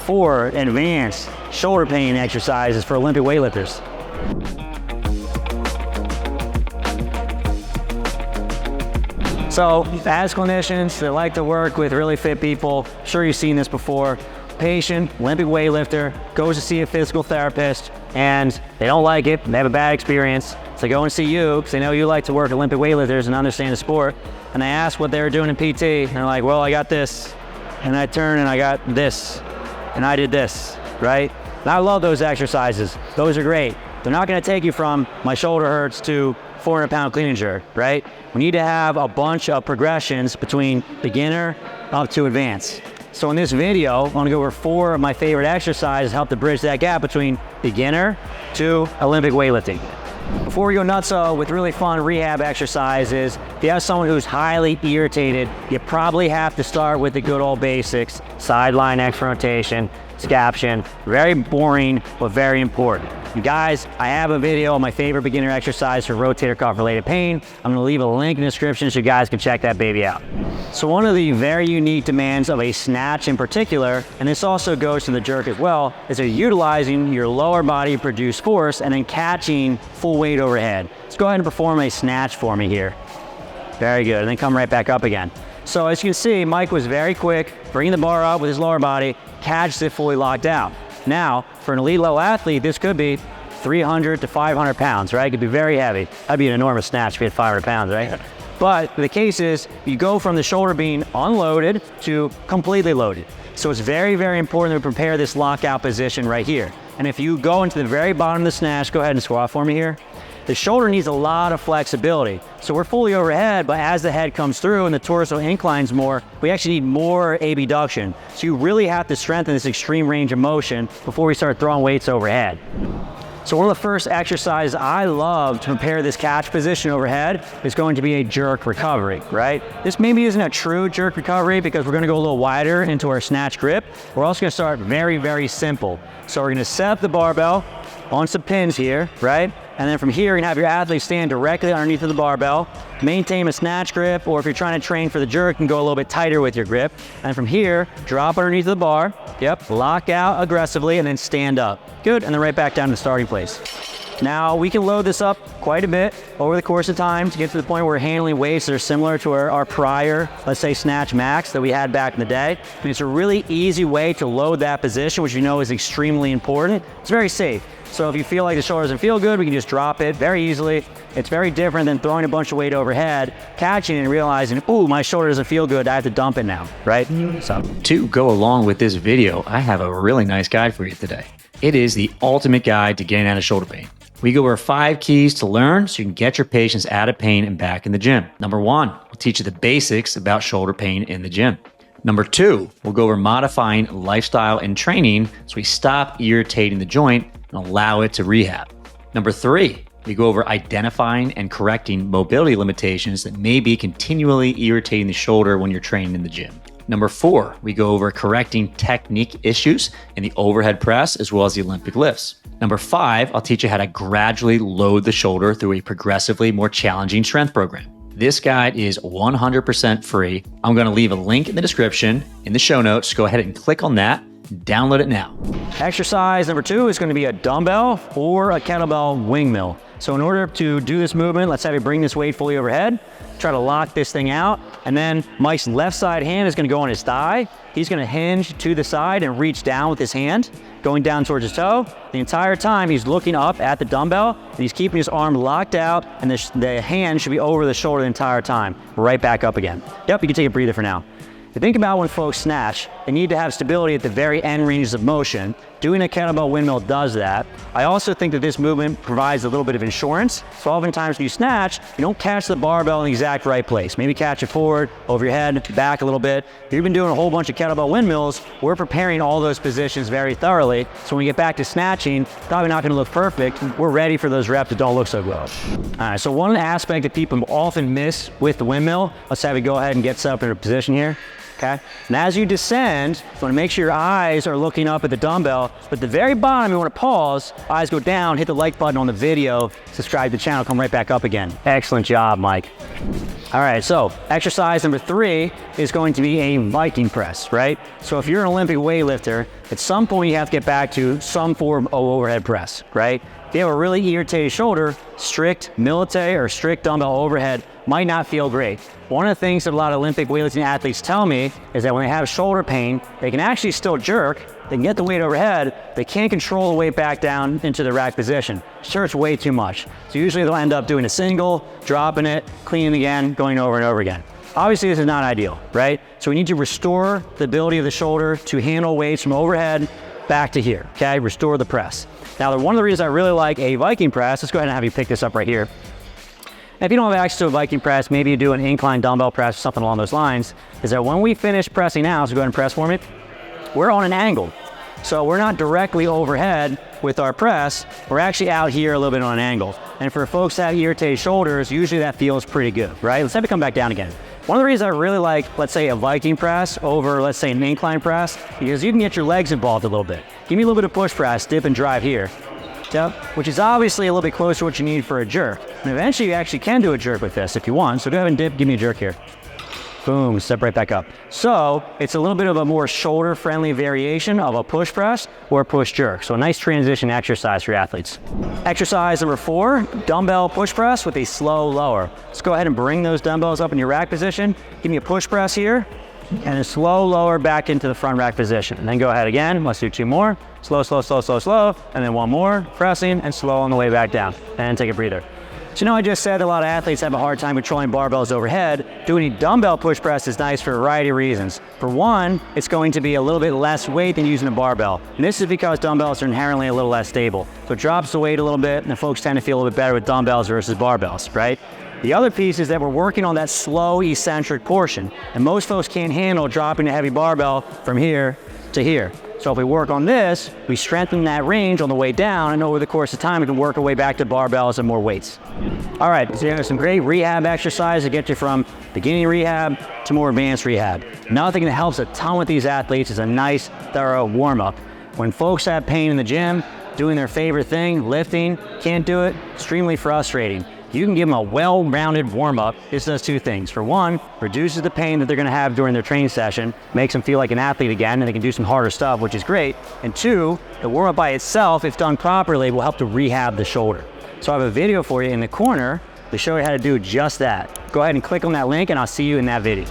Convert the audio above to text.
4 advanced shoulder pain exercises for Olympic weightlifters. So as clinicians that like to work with really fit people, I'm sure you've seen this before. Patient, Olympic weightlifter, goes to see a physical therapist and they don't like it, they have a bad experience. So they go and see you because they know you like to work with Olympic weightlifters and understand the sport. And they ask what they were doing in PT and they're like, well, I got this, and I turned and I got this, and I did this, right? And I love those exercises. Those are great. They're not gonna take you from my shoulder hurts to 400-pound clean and jerk, right? We need to have a bunch of progressions between beginner up to advanced. So in this video, I want to go over 4 of my favorite exercises to help to bridge that gap between beginner to Olympic weightlifting. Before we go nuts with really fun rehab exercises, if you have someone who's highly irritated, you probably have to start with the good old basics: sideline X rotation, scaption. Very boring, but very important. And guys, I have a video on my favorite beginner exercise for rotator cuff related pain. I'm gonna leave a link in the description so you guys can check that baby out. So one of the very unique demands of a snatch in particular, and this also goes to the jerk as well, is that utilizing your lower body to produce force and then catching full weight overhead. Let's go ahead and perform a snatch for me here. Very good, and then come right back up again. So as you can see, Mike was very quick, bringing the bar up with his lower body, catches it fully locked down. Now, for an elite level athlete, this could be 300 to 500 pounds, right? It could be very heavy. That'd be an enormous snatch if you had 500 pounds, right? But the case is, you go from the shoulder being unloaded to completely loaded. So it's very, very important to prepare this lockout position right here. And if you go into the very bottom of the snatch, go ahead and squat for me here. The shoulder needs a lot of flexibility. So we're fully overhead, but as the head comes through and the torso inclines more, we actually need more abduction. So you really have to strengthen this extreme range of motion before we start throwing weights overhead. So one of the first exercises I love to prepare this catch position overhead is going to be a jerk recovery, right? This maybe isn't a true jerk recovery because we're gonna go a little wider into our snatch grip. We're also gonna start very, very simple. So we're gonna set up the barbell on some pins here, right? And then from here, you're gonna have your athlete stand directly underneath of the barbell, maintain a snatch grip, or if you're trying to train for the jerk, you can go a little bit tighter with your grip. And from here, drop underneath of the bar, yep, lock out aggressively, and then stand up. Good, and then right back down to the starting place. Now, we can load this up quite a bit over the course of time to get to the point where we're handling weights that are similar to our prior, let's say, snatch max that we had back in the day. And it's a really easy way to load that position, which you know is extremely important. It's very safe. So if you feel like the shoulder doesn't feel good, we can just drop it very easily. It's very different than throwing a bunch of weight overhead, catching it and realizing, ooh, my shoulder doesn't feel good, I have to dump it now, right? So to go along with this video, I have a really nice guide for you today. It is the ultimate guide to getting out of shoulder pain. We go over 5 keys to learn so you can get your patients out of pain and back in the gym. Number 1, we'll teach you the basics about shoulder pain in the gym. Number 2, we'll go over modifying lifestyle and training so we stop irritating the joint and allow it to rehab. Number 3, we go over identifying and correcting mobility limitations that may be continually irritating the shoulder when you're training in the gym. Number 4, we go over correcting technique issues in the overhead press as well as the Olympic lifts. Number 5, I'll teach you how to gradually load the shoulder through a progressively more challenging strength program. This guide is 100% free. I'm gonna leave a link in the description in the show notes. Go ahead and click on that. Download it now. Exercise number 2 is going to be a dumbbell or a kettlebell windmill. So in order to do this movement, let's have you bring this weight fully overhead, try to lock this thing out, and then Mike's left side hand is going to go on his thigh. He's going to hinge to the side and reach down with his hand, going down towards his toe. The entire time he's looking up at the dumbbell and he's keeping his arm locked out, and the hand should be over the shoulder the entire time. Right back up again. Yep, you can take a breather for now. If you think about when folks snatch, they need to have stability at the very end ranges of motion. Doing a kettlebell windmill does that. I also think that this movement provides a little bit of insurance. So oftentimes when you snatch, you don't catch the barbell in the exact right place. Maybe catch it forward, over your head, back a little bit. If you've been doing a whole bunch of kettlebell windmills, we're preparing all those positions very thoroughly. So when we get back to snatching, probably not gonna look perfect. We're ready for those reps that don't look so well. All right, so one aspect that people often miss with the windmill, let's have you go ahead and get set up in a position here. okay? And as you descend, you wanna make sure your eyes are looking up at the dumbbell, but at the very bottom, you wanna pause, eyes go down, hit the like button on the video, subscribe to the channel, come right back up again. Excellent job, Mike. All right, so exercise number 3 is going to be a Viking press, right? So if you're an Olympic weightlifter, at some point you have to get back to some form of overhead press, right? If you have a really irritated shoulder, strict military or strict dumbbell overhead might not feel great. One of the things that a lot of Olympic weightlifting athletes tell me is that when they have shoulder pain, they can actually still jerk, they can get the weight overhead, they can't control the weight back down into the rack position. It hurts way too much. So usually they'll end up doing a single, dropping it, cleaning again, going over and over again. Obviously this is not ideal, right? So we need to restore the ability of the shoulder to handle weights from overhead back to here, okay? Restore the press. Now, one of the reasons I really like a Viking press, let's go ahead and have you pick this up right here. And if you don't have access to a Viking press, maybe you do an incline dumbbell press or something along those lines, is that when we finish pressing out, so go ahead and press for me, we're on an angle. So we're not directly overhead with our press, we're actually out here a little bit on an angle. And for folks that have irritated shoulders, usually that feels pretty good, right? Let's have it come back down again. One of the reasons I really like, let's say, a Viking press over, let's say, an incline press, because you can get your legs involved a little bit. Give me a little bit of push press, dip and drive here. Yep, which is obviously a little bit closer to what you need for a jerk. And eventually you actually can do a jerk with this if you want. So go ahead and dip, give me a jerk here. Boom, step right back up. So it's a little bit of a more shoulder-friendly variation of a push press or a push jerk. So a nice transition exercise for your athletes. Exercise number 4, dumbbell push press with a slow lower. Let's go ahead and bring those dumbbells up in your rack position. Give me a push press here and a slow lower back into the front rack position. And then go ahead again, let's do 2 more. Slow, slow, slow, slow, slow. And then 1 more, pressing and slow on the way back down. And take a breather. So I just said a lot of athletes have a hard time controlling barbells overhead. Doing a dumbbell push press is nice for a variety of reasons. For one, it's going to be a little bit less weight than using a barbell. And this is because dumbbells are inherently a little less stable. So it drops the weight a little bit, and folks tend to feel a little bit better with dumbbells versus barbells, right? The other piece is that we're working on that slow eccentric portion. And most folks can't handle dropping a heavy barbell from here to here. So if we work on this, we strengthen that range on the way down, and over the course of time, we can work our way back to barbells and more weights. All right, so there's some great rehab exercises to get you from beginning rehab to more advanced rehab. Another thing that helps a ton with these athletes is a nice, thorough warm-up. When folks have pain in the gym, doing their favorite thing, lifting, can't do it, extremely frustrating. You can give them a well-rounded warm-up. This does 2 things. For one, reduces the pain that they're gonna have during their training session, makes them feel like an athlete again, and they can do some harder stuff, which is great. And 2, the warm-up by itself, if done properly, will help to rehab the shoulder. So I have a video for you in the corner to show you how to do just that. Go ahead and click on that link, and I'll see you in that video.